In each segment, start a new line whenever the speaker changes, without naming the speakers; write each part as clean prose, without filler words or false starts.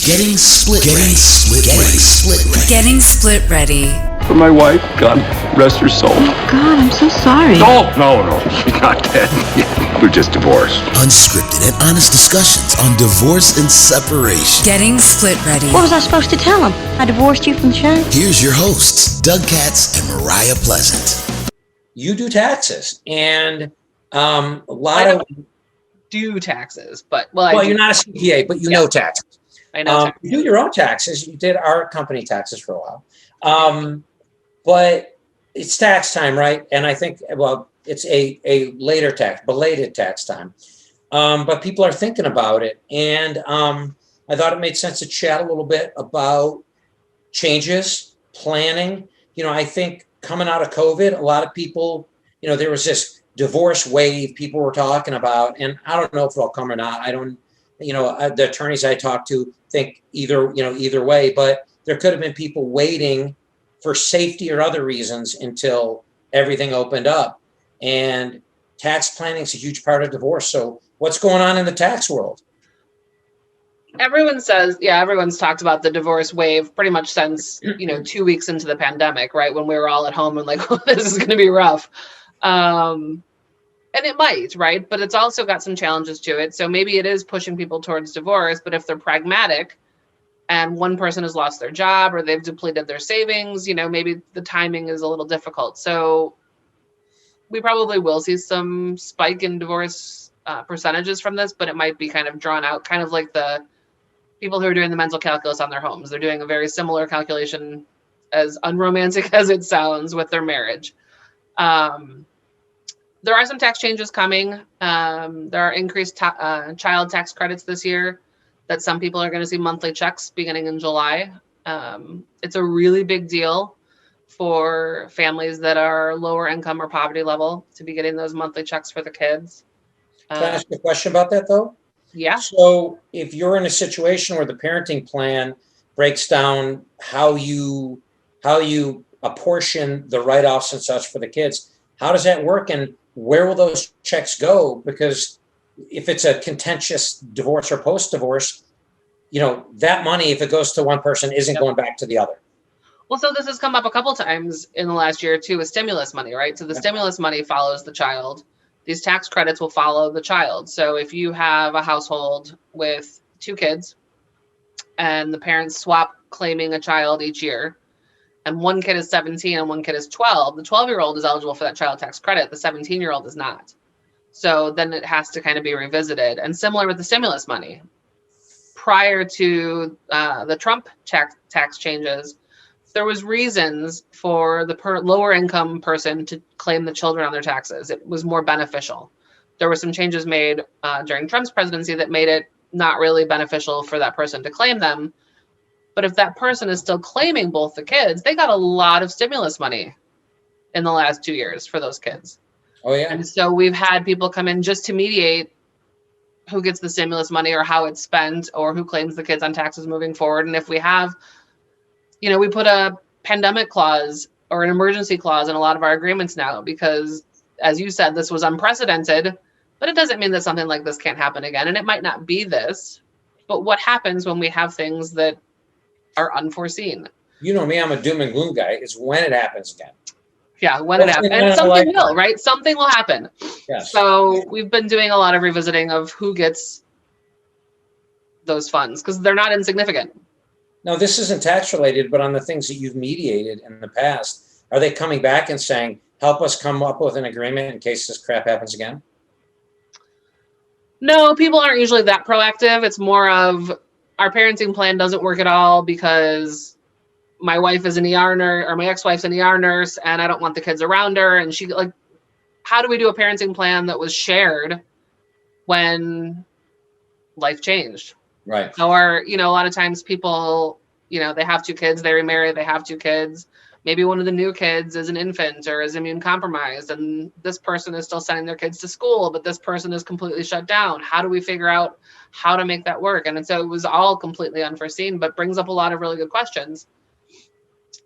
Getting split ready.
Getting split ready.
For my wife, God rest her soul.
Oh God, I'm so sorry.
No, she's not dead. We're just divorced.
Unscripted and honest discussions on divorce and separation.
Getting split ready.
What was I supposed to tell him? I divorced you from the show?
Here's your hosts, Doug Katz and Mariah Pleasant.
You do taxes, and a lot of
do taxes, but
you're not a CPA, but you know taxes.
I know taxes.
You do your own taxes. You did our company taxes for a while, but it's tax time, right? And I think it's a later tax, belated tax time, but people are thinking about it, and I thought it made sense to chat a little bit about changes, planning. I think coming out of COVID, a lot of people, there was this divorce wave people were talking about, and I don't know if it'll come or not. I don't, the attorneys I talked to think either way, but there could have been people waiting for safety or other reasons until everything opened up. And tax planning is a huge part of divorce. So what's going on in the tax world?
Everyone's talked about the divorce wave pretty much since, 2 weeks into the pandemic, right? When we were all at home and like, oh, this is going to be rough. And it might, right? But it's also got some challenges to it. So maybe it is pushing people towards divorce, but if they're pragmatic and one person has lost their job or they've depleted their savings, maybe the timing is a little difficult. So we probably will see some spike in divorce percentages from this, but it might be kind of drawn out, kind of like the people who are doing the mental calculus on their homes. They're doing a very similar calculation, as unromantic as it sounds, with their marriage. There are some tax changes coming. There are increased child tax credits this year that some people are going to see monthly checks beginning in July. It's a really big deal for families that are lower income or poverty level to be getting those monthly checks for the kids.
Can I ask you a question about that, though?
Yeah.
So if you're in a situation where the parenting plan breaks down how you apportion the write-offs and such for the kids, how does that work, and where will those checks go? Because if it's a contentious divorce or post-divorce, that money, if it goes to one person, isn't going back to the other.
Well, so this has come up a couple times in the last year or two with stimulus money, right? So the stimulus money follows the child. These tax credits will follow the child. So if you have a household with 2 kids and the parents swap claiming a child each year, and one kid is 17 and one kid is 12, the 12-year-old is eligible for that child tax credit. The 17-year-old is not. So then it has to kind of be revisited. And similar with the stimulus money. Prior to the Trump tax changes, there was reasons for the lower income person to claim the children on their taxes. It was more beneficial. There were some changes made during Trump's presidency that made it not really beneficial for that person to claim them. But if that person is still claiming both the kids, they got a lot of stimulus money in the last 2 years for those kids.
Oh, yeah.
And so we've had people come in just to mediate who gets the stimulus money or how it's spent or who claims the kids on taxes moving forward. And if we have, we put a pandemic clause or an emergency clause in a lot of our agreements now, because as you said, this was unprecedented, but it doesn't mean that something like this can't happen again. And it might not be this, but what happens when we have things that are unforeseen?
You know me, I'm a doom and gloom guy. It's when it happens again.
Yeah, when it happens. And something will, right? Something will happen.
Yes.
So we've been doing a lot of revisiting of who gets those funds, because they're not insignificant.
Now, this isn't tax related, but on the things that you've mediated in the past, are they coming back and saying, help us come up with an agreement in case this crap happens again?
No, people aren't usually that proactive. It's more of, our parenting plan doesn't work at all because my wife is an ER nurse, or my ex-wife's an ER nurse, and I don't want the kids around her. And she, how do we do a parenting plan that was shared when life changed?
Right.
Or, a lot of times people, they have 2 kids, they remarry, they have 2 kids. Maybe one of the new kids is an infant or is immune compromised, and this person is still sending their kids to school, but this person is completely shut down. How do we figure out how to make that work? And so it was all completely unforeseen, but brings up a lot of really good questions.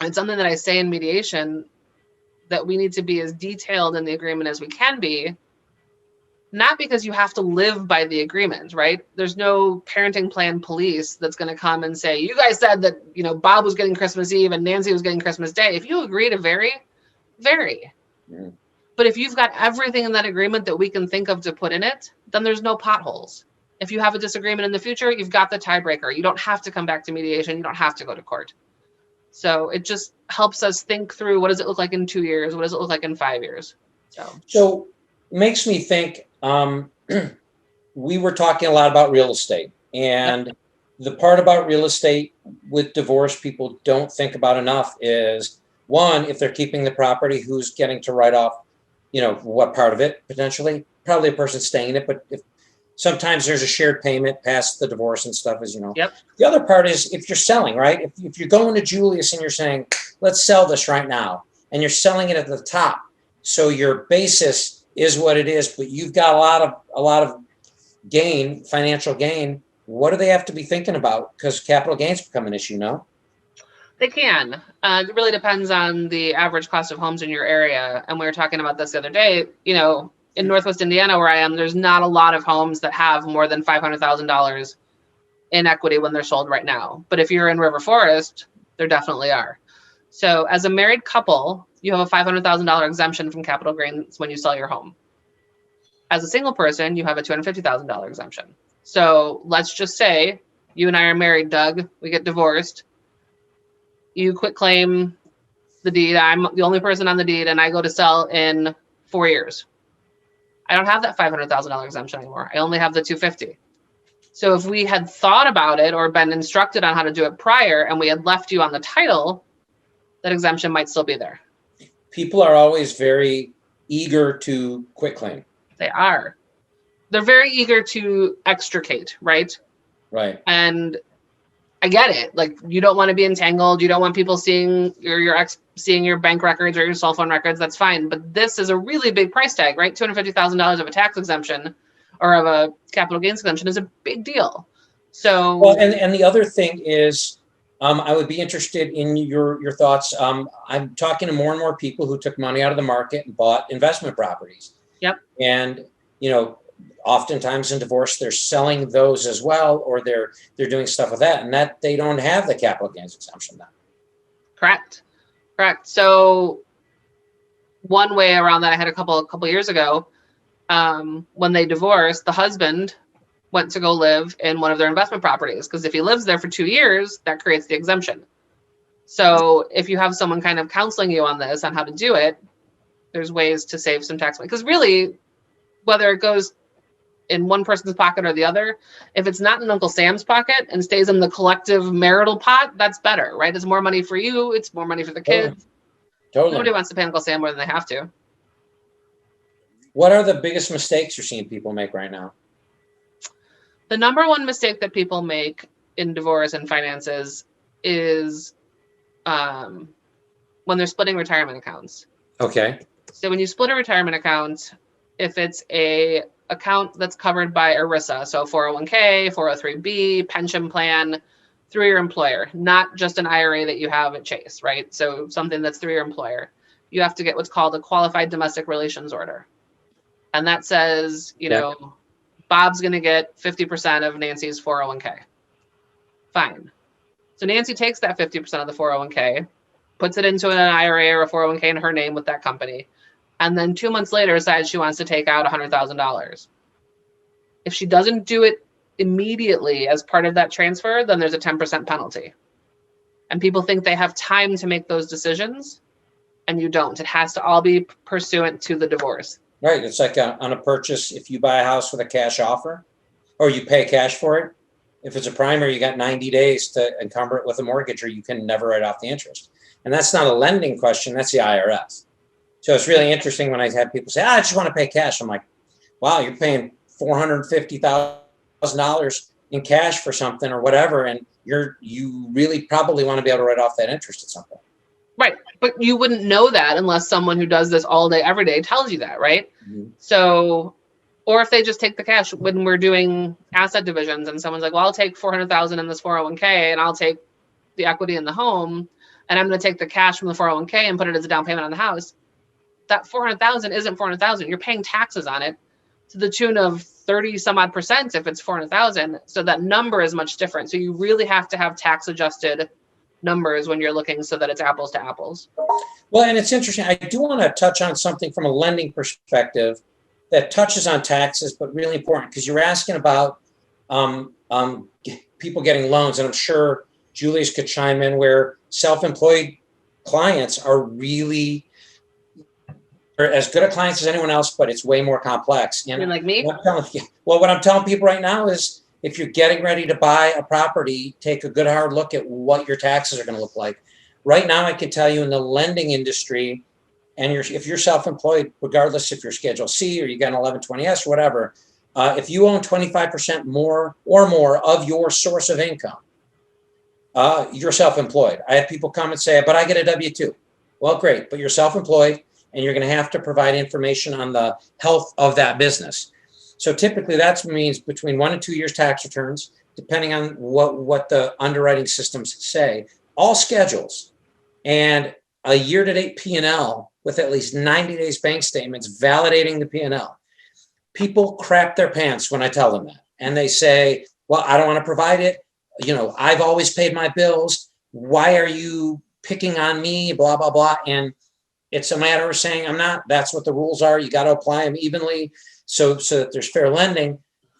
It's something that I say in mediation, that we need to be as detailed in the agreement as we can be, not because you have to live by the agreement, right? There's no parenting plan police that's going to come and say, you guys said that, Bob was getting Christmas Eve and Nancy was getting Christmas Day. If you agree to vary, vary.
Yeah.
But if you've got everything in that agreement that we can think of to put in it, then there's no potholes. If you have a disagreement in the future, you've got the tiebreaker. You don't have to come back to mediation. You don't have to go to court. So it just helps us think through, what does it look like in 2 years? What does it look like in 5 years?
So makes me think, we were talking a lot about real estate, and the part about real estate with divorce people don't think about enough is, one, if they're keeping the property, who's getting to write off, what part of it potentially? Probably a person staying in it, but if sometimes there's a shared payment past the divorce and stuff, as you know.
Yep.
The other part is if you're selling, right? If you're going to Julius and you're saying, let's sell this right now, and you're selling it at the top, so your basis is what it is, but you've got a lot of gain, financial gain. What do they have to be thinking about? Because capital gains become an issue, no?
They can. It really depends on the average cost of homes in your area. And we were talking about this the other day. In Northwest Indiana, where I am, there's not a lot of homes that have more than $500,000 in equity when they're sold right now. But if you're in River Forest, there definitely are. So as a married couple, you have a $500,000 exemption from capital gains when you sell your home. As a single person, you have a $250,000 exemption. So let's just say you and I are married, Doug. We get divorced. You quit claim the deed. I'm the only person on the deed, and I go to sell in 4 years. I don't have that $500,000 exemption anymore. I only have the $250,000. So if we had thought about it or been instructed on how to do it prior, and we had left you on the title, that exemption might still be there.
People are always very eager to quit claim.
They are. They're very eager to extricate, right?
Right.
And I get it. Like, you don't want to be entangled. You don't want people seeing your ex seeing your bank records or your cell phone records. That's fine. But this is a really big price tag, right? $250,000 of a tax exemption or of a capital gains exemption is a big deal. So,
well, and the other thing is, I would be interested in your thoughts. I'm talking to more and more people who took money out of the market and bought investment properties.
Yep.
And oftentimes in divorce, they're selling those as well, or they're doing stuff with that, and that they don't have the capital gains exemption now.
Correct. So one way around that, I had a couple years ago, when they divorced, the husband went to go live in one of their investment properties, because if he lives there for 2 years, that creates the exemption. So if you have someone kind of counseling you on this, on how to do it, there's ways to save some tax money. Because really, whether it goes in one person's pocket or the other, if it's not in Uncle Sam's pocket and stays in the collective marital pot, that's better, right? It's more money for you. It's more money for the kids.
Totally.
Nobody wants to pay Uncle Sam more than they have to.
What are the biggest mistakes you're seeing people make right now?
The number one mistake that people make in divorce and finances is when they're splitting retirement accounts.
Okay.
So when you split a retirement account, if it's a account that's covered by ERISA, so 401k, 403b, pension plan through your employer, not just an IRA that you have at Chase, right? So something that's through your employer, you have to get what's called a qualified domestic relations order. And that says, Bob's going to get 50% of Nancy's 401k. Fine. So Nancy takes that 50% of the 401k, puts it into an IRA or a 401k in her name with that company, and then 2 months later decides she wants to take out $100,000. If she doesn't do it immediately as part of that transfer, then there's a 10% penalty. And people think they have time to make those decisions, and you don't. It has to all be pursuant to the divorce.
Right. It's like on a purchase, if you buy a house with a cash offer or you pay cash for it, if it's a primary, you got 90 days to encumber it with a mortgage, or you can never write off the interest. And that's not a lending question. That's the IRS. So it's really interesting when I have people say, I just want to pay cash. I'm like, wow, you're paying $450,000 in cash for something or whatever. And you really probably want to be able to write off that interest at some point.
Right. But you wouldn't know that unless someone who does this all day, every day tells you that, right?
Mm-hmm.
So, or if they just take the cash when we're doing asset divisions and someone's like, well, I'll take $400,000 in this 401k and I'll take the equity in the home and I'm going to take the cash from the 401k and put it as a down payment on the house. That $400,000 isn't $400,000. You're paying taxes on it to the tune of 30 some odd percent if it's 400,000. So that number is much different. So you really have to have tax adjusted numbers when you're looking so that it's apples to apples.
Well, and it's interesting. I do want to touch on something from a lending perspective that touches on taxes, but really important, because you're asking about people getting loans, and I'm sure Julius could chime in, where self-employed clients are really as good at clients as anyone else, but it's way more complex.
You mean like me?
What I'm telling people right now is, if you're getting ready to buy a property, take a good hard look at what your taxes are going to look like. Right now, I can tell you in the lending industry, and if you're self-employed, regardless if you're Schedule C or you got an 1120S or whatever, if you own 25% more or more of your source of income, you're self-employed. I have people come and say, but I get a W-2. Well, great, but you're self-employed, and you're going to have to provide information on the health of that business. So typically that means between 1 and 2 years tax returns, depending on what the underwriting systems say, all schedules, and a year-to-date P&L with at least 90 days bank statements validating the P&L. People crap their pants when I tell them that. And they say, well, I don't want to provide it. I've always paid my bills. Why are you picking on me? Blah, blah, blah. And it's a matter of saying, I'm not. That's what the rules are. You got to apply them evenly so that there's fair lending.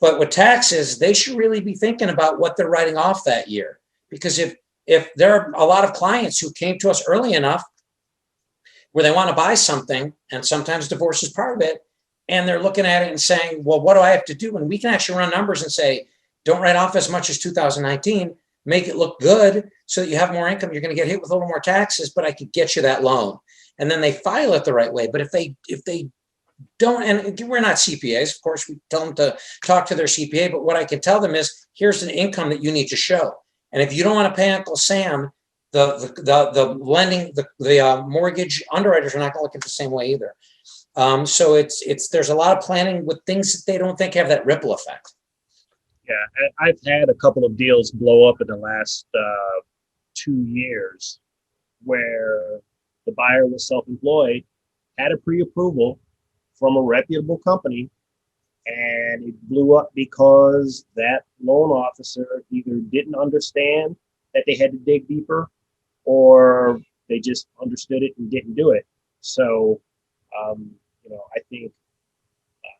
But with taxes, they should really be thinking about what they're writing off that year. Because if there are a lot of clients who came to us early enough where they want to buy something, and sometimes divorce is part of it, and they're looking at it and saying, well, what do I have to do? And we can actually run numbers and say, don't write off as much as 2019, make it look good so that you have more income. You're going to get hit with a little more taxes, but I could get you that loan. And then they file it the right way. But if they don't, and we're not CPAs, of course, we tell them to talk to their CPA, but what I can tell them is, here's an income that you need to show. And if you don't want to pay Uncle Sam, the lending, the mortgage underwriters are not going to look at the same way either. So there's a lot of planning with things that they don't think have that ripple effect.
Yeah, I've had a couple of deals blow up in the last 2 years where the buyer was self-employed, had a pre-approval from a reputable company, and it blew up because that loan officer either didn't understand that they had to dig deeper, or they just understood it and didn't do it. So, I think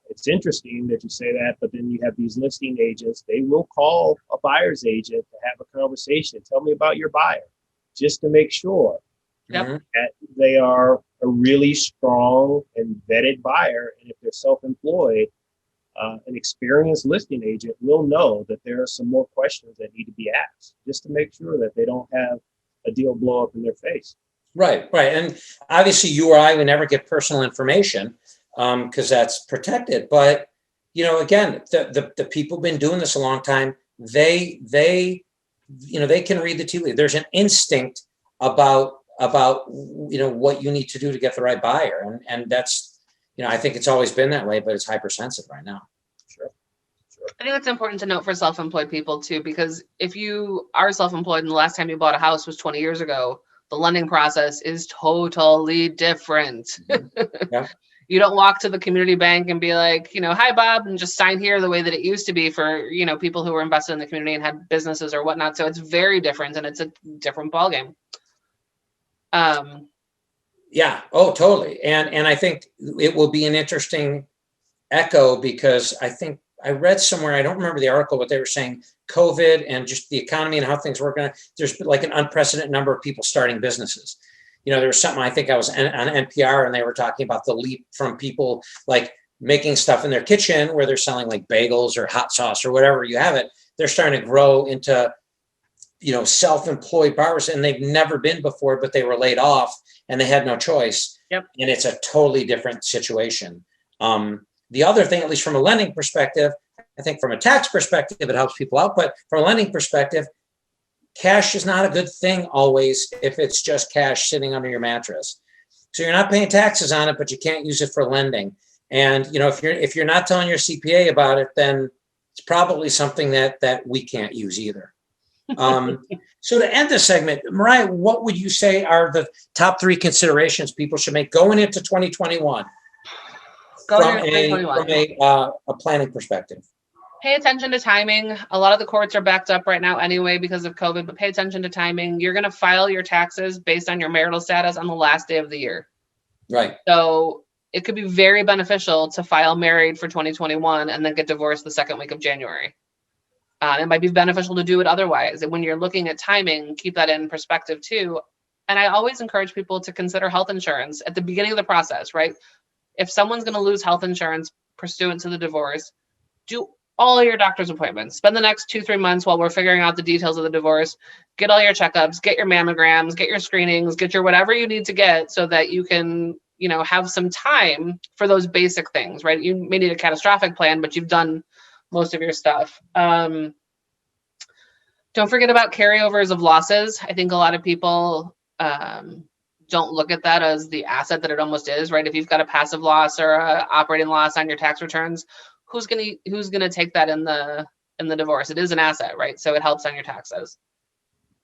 it's interesting that you say that, but then you have these listing agents. They will call a buyer's agent to have a conversation. Tell me about your buyer, just to make sure that they are a really strong and vetted buyer. And if they're self-employed, an experienced listing agent will know that there are some more questions that need to be asked, just to make sure that they don't have a deal blow up in their face.
Right. And obviously you or I would never get personal information because that's protected. But, again, the people who've been doing this a long time, they can read the tea leaves. There's an instinct about what you need to do to get the right buyer. And that's, I think it's always been that way, but it's hypersensitive right now.
Sure.
I think that's important to note for self-employed people too, because if you are self-employed and the last time you bought a house was 20 years ago, the lending process is totally different.
Yeah.
You don't walk to the community bank and be like, hi, Bob, and just sign here the way that it used to be for, people who were invested in the community and had businesses or whatnot. So it's very different, and it's a different ballgame.
Yeah. Oh, totally. And I think it will be an interesting echo, because I think I read somewhere, I don't remember the article, but they were saying COVID and just the economy and how things work. There's like an unprecedented number of people starting businesses. There was something, I think I was on NPR, and they were talking about the leap from people like making stuff in their kitchen where they're selling like bagels or hot sauce or whatever you have it. They're starting to grow into, self-employed buyers, and they've never been before, but they were laid off and they had no choice.
Yep. And
it's a totally different situation. The other thing, at least from a lending perspective, I think from a tax perspective, it helps people out, but from a lending perspective, cash is not a good thing always if it's just cash sitting under your mattress. So you're not paying taxes on it, but you can't use it for lending. And if you're not telling your CPA about it, then it's probably something that we can't use either. So to end this segment, Mariah, what would you say are the top 3 considerations people should make going into 2021?
Go
from
into 2021.
a planning perspective.
Pay attention to timing. A lot of the courts are backed up right now anyway because of COVID, but pay attention to timing. You're going to file your taxes based on your marital status on the last day of the year.
Right.
So it could be very beneficial to file married for 2021 and then get divorced the second week of January. It might be beneficial to do it otherwise. And when you're looking at timing, keep that in perspective too. And I always encourage people to consider health insurance at the beginning of the process, right? If someone's going to lose health insurance pursuant to the divorce, do all your doctor's appointments. Spend the next 2-3 months while we're figuring out the details of the divorce. Get all your checkups, get your mammograms, get your screenings, get your whatever you need to get so that you can, have some time for those basic things, right? You may need a catastrophic plan, but you've done most of your stuff. Don't forget about carryovers of losses. I think a lot of people don't look at that as the asset that it almost is, right? If you've got a passive loss or a operating loss on your tax returns, who's gonna take that in the divorce? It is an asset, right? So it helps on your taxes.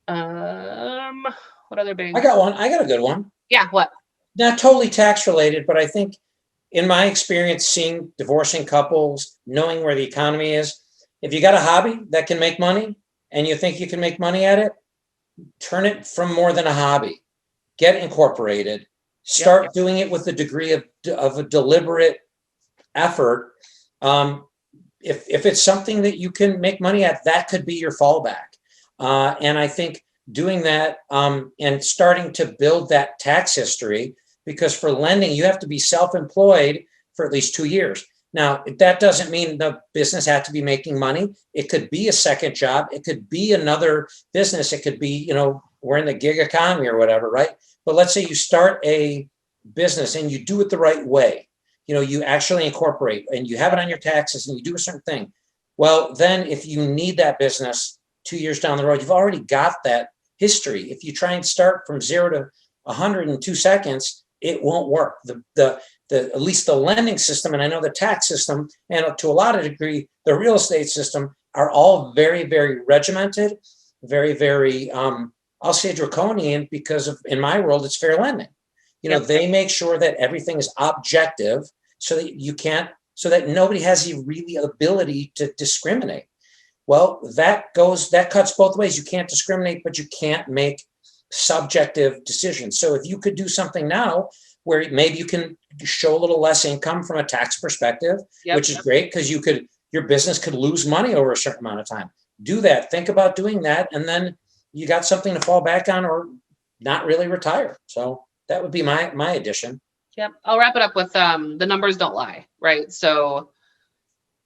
What other big?
I got one. I got a good one.
Yeah, what?
Not totally tax related, but I think in my experience seeing divorcing couples, knowing where the economy is, if you got a hobby that can make money and you think you can make money at it, turn it from more than a hobby. Get incorporated. Start doing it with a degree of a deliberate effort. If it's something that you can make money at, that could be your fallback. And I think doing that and starting to build that tax history, because for lending, you have to be self-employed for at least 2 years. Now, that doesn't mean the business has to be making money. It could be a second job. It could be another business. It could be, we're in the gig economy or whatever, right? But let's say you start a business and you do it the right way. You actually incorporate and you have it on your taxes and you do a certain thing. Well, then if you need that business 2 years down the road, you've already got that history. If you try and start from 0 to 100 in 2 seconds, it won't work. The at least the lending system, and I know the tax system, and to a lot of degree, the real estate system are all very, very regimented, very, very, I'll say draconian, because in my world, it's fair lending. They make sure that everything is objective so that nobody has the really ability to discriminate. Well, that cuts both ways. You can't discriminate, but you can't make subjective decisions. So if you could do something now where maybe you can show a little less income from a tax perspective, which is great because your business could lose money over a certain amount of time. Do that. Think about doing that. And then you got something to fall back on or not really retire. So that would be my addition.
Yep. I'll wrap it up with the numbers don't lie, right? So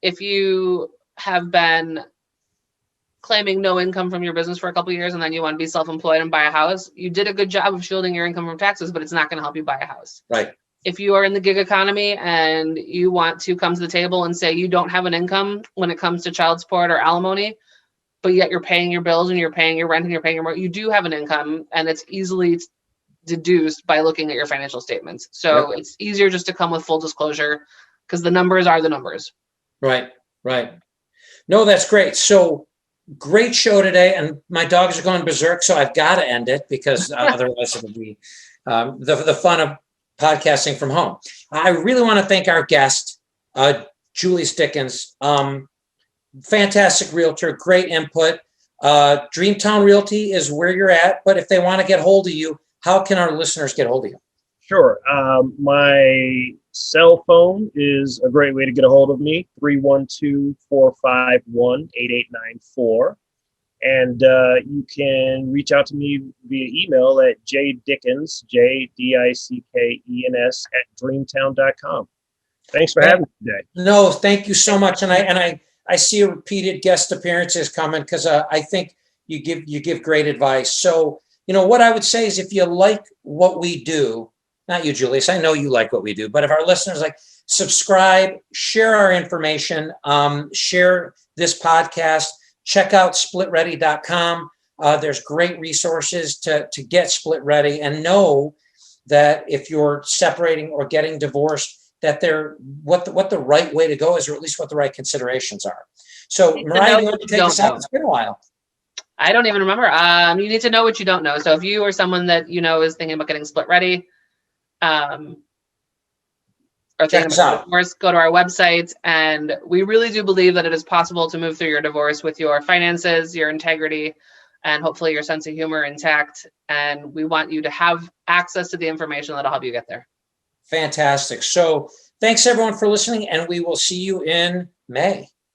if you have been claiming no income from your business for a couple of years and then you want to be self-employed and buy a house, you did a good job of shielding your income from taxes, but it's not going to help you buy a house.
Right.
If you are in the gig economy and you want to come to the table and say you don't have an income when it comes to child support or alimony, but yet you're paying your bills and you're paying your rent and you're paying your mortgage, you do have an income, and it's easily deduced by looking at your financial statements. So It's easier just to come with full disclosure because the numbers are the numbers. Right.
No, that's great. So great show today, and my dogs are going berserk, so I've got to end it because otherwise it would be the fun of podcasting from home. I really want to thank our guest, Julius Dickens. Fantastic realtor, great input. Dream Town Realty is where you're at, but if they want to get hold of you, how can our listeners get hold of you?
Sure. My cell phone is a great way to get a hold of me, 312-451-8894. And you can reach out to me via email at jdickens, JDICKENS @dreamtown.com. Thanks for having me today.
No, thank you so much. And I see repeated guest appearances coming because I think you give great advice. So, what I would say is if you like what we do, not you, Julius, I know you like what we do, but if our listeners subscribe, share our information, share this podcast, check out SplitReady.com. There's great resources to get split ready, and know that if you're separating or getting divorced, that what the right way to go is, or at least what the right considerations are. So, Mariah, you want to take us out? It's been a while.
I don't even remember. You need to know what you don't know. So if you or someone that is thinking about getting split ready, or
Check
thinking
us
about
out.
divorce, go to our website. And we really do believe that it is possible to move through your divorce with your finances, your integrity, and hopefully your sense of humor intact. And we want you to have access to the information that'll help you get there.
Fantastic. So thanks everyone for listening, and we will see you in May.